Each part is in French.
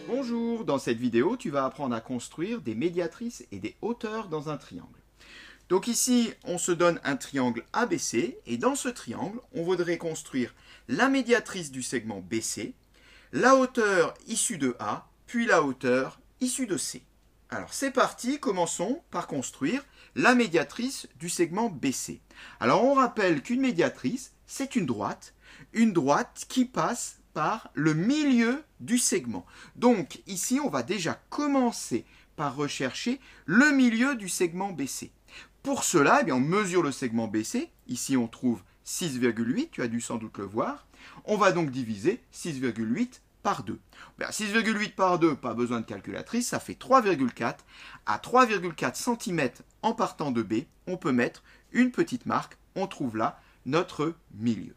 Bonjour, dans cette vidéo, tu vas apprendre à construire des médiatrices et des hauteurs dans un triangle. Donc ici, on se donne un triangle ABC et dans ce triangle, on voudrait construire la médiatrice du segment BC, la hauteur issue de A, puis la hauteur issue de C. Alors c'est parti, commençons par construire la médiatrice du segment BC. Alors on rappelle qu'une médiatrice, c'est une droite qui passe par le milieu du segment. Donc ici, on va déjà commencer par rechercher le milieu du segment BC. Pour cela, on mesure le segment BC. Ici, on trouve 6,8, tu as dû sans doute le voir. On va donc diviser 6,8 par 2. 6,8 par 2, pas besoin de calculatrice, ça fait 3,4. À 3,4 cm en partant de B, on peut mettre une petite marque. On trouve là notre milieu.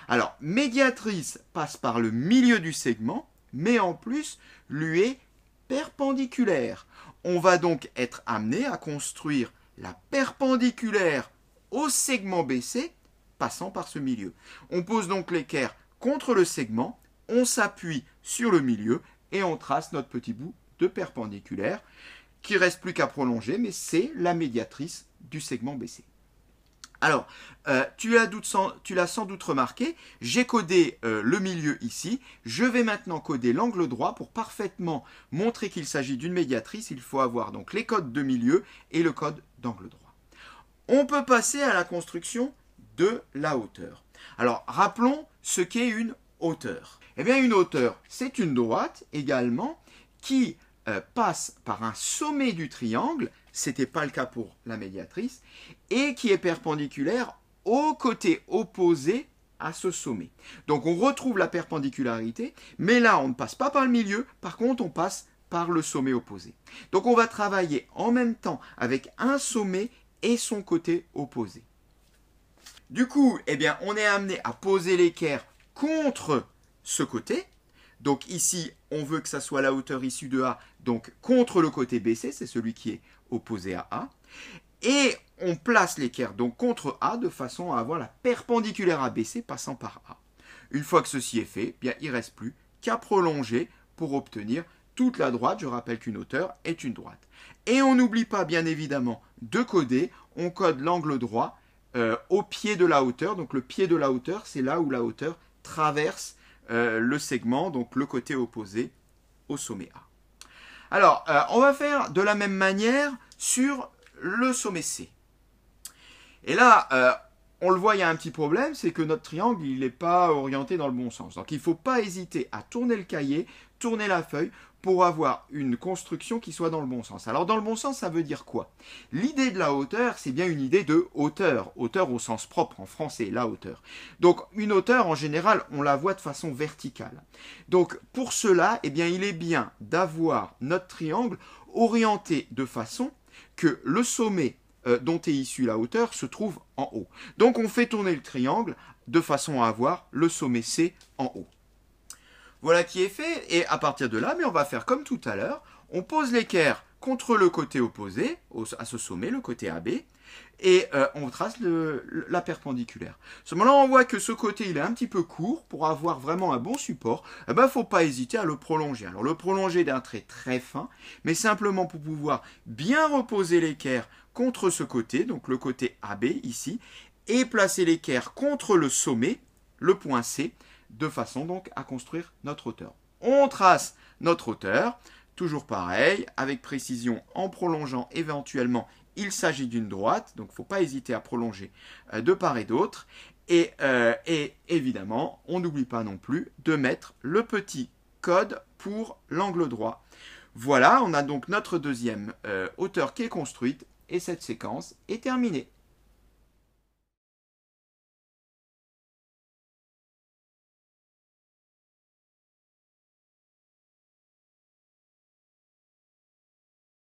Alors, médiatrice passe par le milieu du segment, mais en plus, lui est perpendiculaire. On va donc être amené à construire la perpendiculaire au segment BC, passant par ce milieu. On pose donc l'équerre contre le segment, on s'appuie sur le milieu et on trace notre petit bout de perpendiculaire qui ne reste plus qu'à prolonger, mais c'est la médiatrice du segment BC. Alors, tu l'as sans doute remarqué, j'ai codé le milieu ici. Je vais maintenant coder l'angle droit pour parfaitement montrer qu'il s'agit d'une médiatrice. Il faut avoir donc les codes de milieu et le code d'angle droit. On peut passer à la construction de la hauteur. Alors, rappelons ce qu'est une hauteur. Eh bien, une hauteur, c'est une droite également qui passe par un sommet du triangle, ce n'était pas le cas pour la médiatrice, et qui est perpendiculaire au côté opposé à ce sommet. Donc on retrouve la perpendicularité, mais là on ne passe pas par le milieu, par contre on passe par le sommet opposé. Donc on va travailler en même temps avec un sommet et son côté opposé. Du coup, on est amené à poser l'équerre contre ce côté. Donc ici, on veut que ça soit la hauteur issue de A, donc contre le côté BC, c'est celui qui est opposé à A. Et on place l'équerre donc contre A de façon à avoir la perpendiculaire à BC passant par A. Une fois que ceci est fait, il ne reste plus qu'à prolonger pour obtenir toute la droite. Je rappelle qu'une hauteur est une droite. Et on n'oublie pas bien évidemment de coder, on code l'angle droit au pied de la hauteur. Donc le pied de la hauteur, c'est là où la hauteur traverse le segment, donc le côté opposé au sommet A. Alors, on va faire de la même manière sur le sommet C. Et là, on le voit, il y a un petit problème, c'est que notre triangle, il n'est pas orienté dans le bon sens. Donc, il ne faut pas hésiter à tourner le cahier, tourner la feuille, pour avoir une construction qui soit dans le bon sens. Alors, dans le bon sens, ça veut dire quoi? L'idée de la hauteur, c'est bien une idée de hauteur. Hauteur au sens propre, en français, la hauteur. Donc, une hauteur, en général, on la voit de façon verticale. Donc, pour cela, il est bien d'avoir notre triangle orienté de façon que le sommet dont est issue la hauteur se trouve en haut. Donc, on fait tourner le triangle de façon à avoir le sommet C en haut. Voilà qui est fait, et à partir de là, on va faire comme tout à l'heure, on pose l'équerre contre le côté opposé, à ce sommet, le côté AB, et on trace la perpendiculaire. À ce moment-là, on voit que ce côté, il est un petit peu court, pour avoir vraiment un bon support, il ne faut pas hésiter à le prolonger. Alors le prolonger d'un trait très fin, mais simplement pour pouvoir bien reposer l'équerre contre ce côté, donc le côté AB ici, et placer l'équerre contre le sommet, le point C, de façon donc à construire notre hauteur. On trace notre hauteur, toujours pareil, avec précision en prolongeant éventuellement, il s'agit d'une droite, donc il ne faut pas hésiter à prolonger de part et d'autre. Et évidemment, on n'oublie pas non plus de mettre le petit code pour l'angle droit. Voilà, on a donc notre deuxième hauteur qui est construite et cette séquence est terminée.